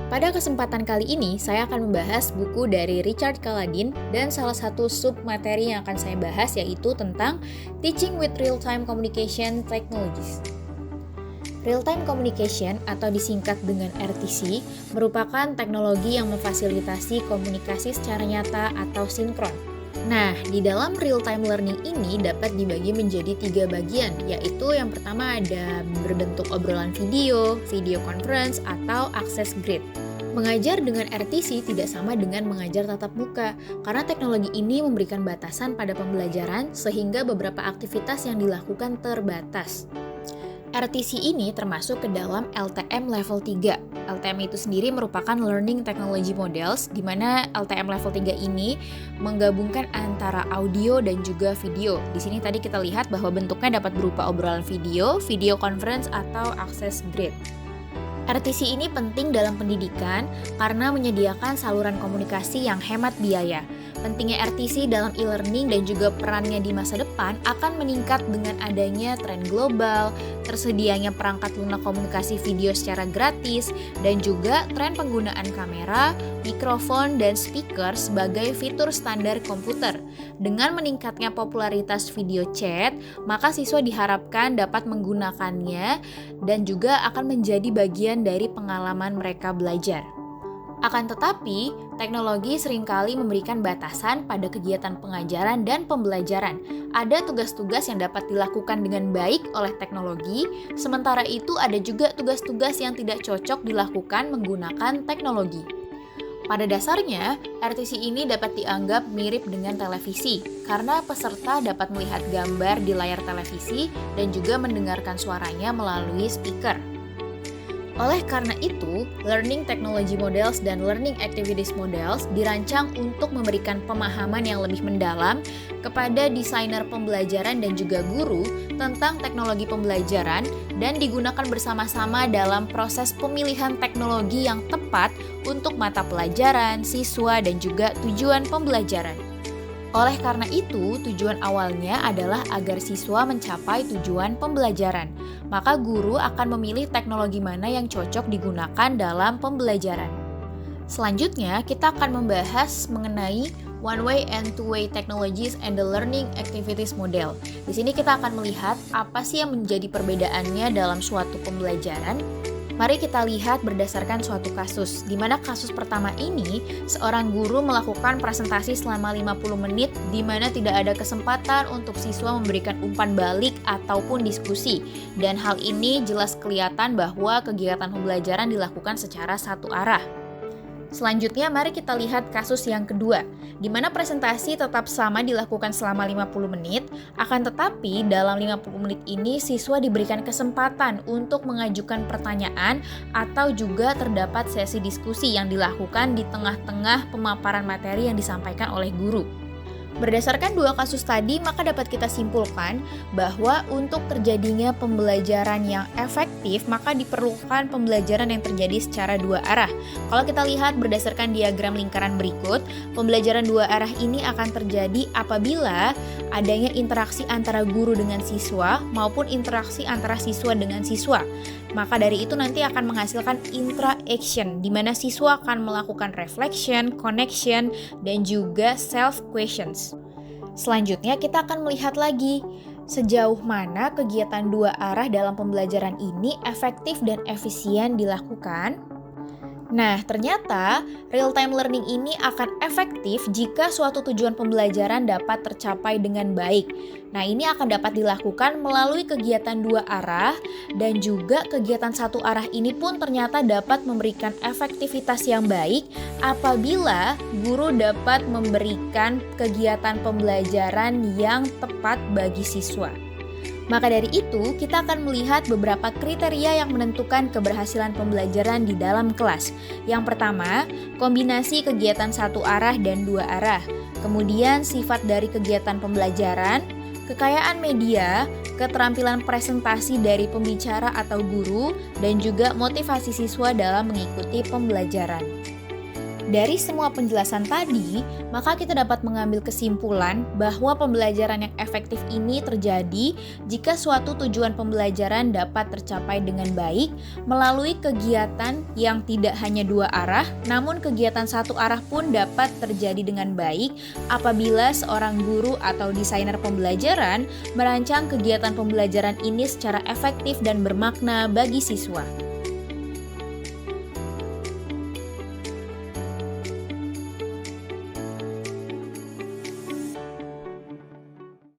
Pada kesempatan kali ini, saya akan membahas buku dari Richard Kaladin dan salah satu submateri yang akan saya bahas yaitu tentang Teaching with Real-Time Communication Technologies. Real-Time Communication atau disingkat dengan RTC merupakan teknologi yang memfasilitasi komunikasi secara nyata atau sinkron. Nah, di dalam real-time learning ini dapat dibagi menjadi 3 bagian, yaitu yang pertama ada berbentuk obrolan video, video conference, atau akses grid. Mengajar dengan RTC tidak sama dengan mengajar tatap muka, karena teknologi ini memberikan batasan pada pembelajaran sehingga beberapa aktivitas yang dilakukan terbatas. RTC ini termasuk ke dalam LTM level 3. LTM itu sendiri merupakan Learning Technology Models, di mana LTM level 3 ini menggabungkan antara audio dan juga video. Di sini tadi kita lihat bahwa bentuknya dapat berupa obrolan video, video conference, atau akses grid. RTC ini penting dalam pendidikan karena menyediakan saluran komunikasi yang hemat biaya. Pentingnya RTC dalam e-learning dan juga perannya di masa depan akan meningkat dengan adanya tren global, tersedianya perangkat lunak komunikasi video secara gratis, dan juga tren penggunaan kamera, mikrofon, dan speaker sebagai fitur standar komputer. Dengan meningkatnya popularitas video chat, maka siswa diharapkan dapat menggunakannya dan juga akan menjadi bagian dari pengalaman mereka belajar. Akan tetapi, teknologi seringkali memberikan batasan pada kegiatan pengajaran dan pembelajaran. Ada tugas-tugas yang dapat dilakukan dengan baik oleh teknologi, sementara itu ada juga tugas-tugas yang tidak cocok dilakukan menggunakan teknologi. Pada dasarnya, RTC ini dapat dianggap mirip dengan televisi, karena peserta dapat melihat gambar di layar televisi dan juga mendengarkan suaranya melalui speaker. Oleh karena itu, Learning Technology Models dan Learning Activities Models dirancang untuk memberikan pemahaman yang lebih mendalam kepada desainer pembelajaran dan juga guru tentang teknologi pembelajaran dan digunakan bersama-sama dalam proses pemilihan teknologi yang tepat untuk mata pelajaran, siswa, dan juga tujuan pembelajaran. Oleh karena itu, tujuan awalnya adalah agar siswa mencapai tujuan pembelajaran. Maka guru akan memilih teknologi mana yang cocok digunakan dalam pembelajaran. Selanjutnya, kita akan membahas mengenai one-way and two-way technologies and the learning activities model. Di sini kita akan melihat apa sih yang menjadi perbedaannya dalam suatu pembelajaran. Mari kita lihat berdasarkan suatu kasus, di mana kasus pertama ini, seorang guru melakukan presentasi selama 50 menit di mana tidak ada kesempatan untuk siswa memberikan umpan balik ataupun diskusi. Dan hal ini jelas kelihatan bahwa kegiatan pembelajaran dilakukan secara satu arah. Selanjutnya, mari kita lihat kasus yang kedua, di mana presentasi tetap sama dilakukan selama 50 menit, akan tetapi dalam 50 menit ini siswa diberikan kesempatan untuk mengajukan pertanyaan atau juga terdapat sesi diskusi yang dilakukan di tengah-tengah pemaparan materi yang disampaikan oleh guru. Berdasarkan dua kasus tadi, maka dapat kita simpulkan bahwa untuk terjadinya pembelajaran yang efektif, maka diperlukan pembelajaran yang terjadi secara dua arah. Kalau kita lihat berdasarkan diagram lingkaran berikut, pembelajaran dua arah ini akan terjadi apabila adanya interaksi antara guru dengan siswa maupun interaksi antara siswa dengan siswa. Maka dari itu nanti akan menghasilkan interaction, di mana siswa akan melakukan reflection, connection, dan juga self-questions. Selanjutnya kita akan melihat lagi sejauh mana kegiatan dua arah dalam pembelajaran ini efektif dan efisien dilakukan. Nah, ternyata real-time learning ini akan efektif jika suatu tujuan pembelajaran dapat tercapai dengan baik. Nah, ini akan dapat dilakukan melalui kegiatan dua arah dan juga kegiatan satu arah ini pun ternyata dapat memberikan efektivitas yang baik apabila guru dapat memberikan kegiatan pembelajaran yang tepat bagi siswa. Maka dari itu, kita akan melihat beberapa kriteria yang menentukan keberhasilan pembelajaran di dalam kelas. Yang pertama, kombinasi kegiatan satu arah dan dua arah. Kemudian, sifat dari kegiatan pembelajaran, kekayaan media, keterampilan presentasi dari pembicara atau guru, dan juga motivasi siswa dalam mengikuti pembelajaran. Dari semua penjelasan tadi, maka kita dapat mengambil kesimpulan bahwa pembelajaran yang efektif ini terjadi jika suatu tujuan pembelajaran dapat tercapai dengan baik melalui kegiatan yang tidak hanya dua arah, namun kegiatan satu arah pun dapat terjadi dengan baik apabila seorang guru atau desainer pembelajaran merancang kegiatan pembelajaran ini secara efektif dan bermakna bagi siswa.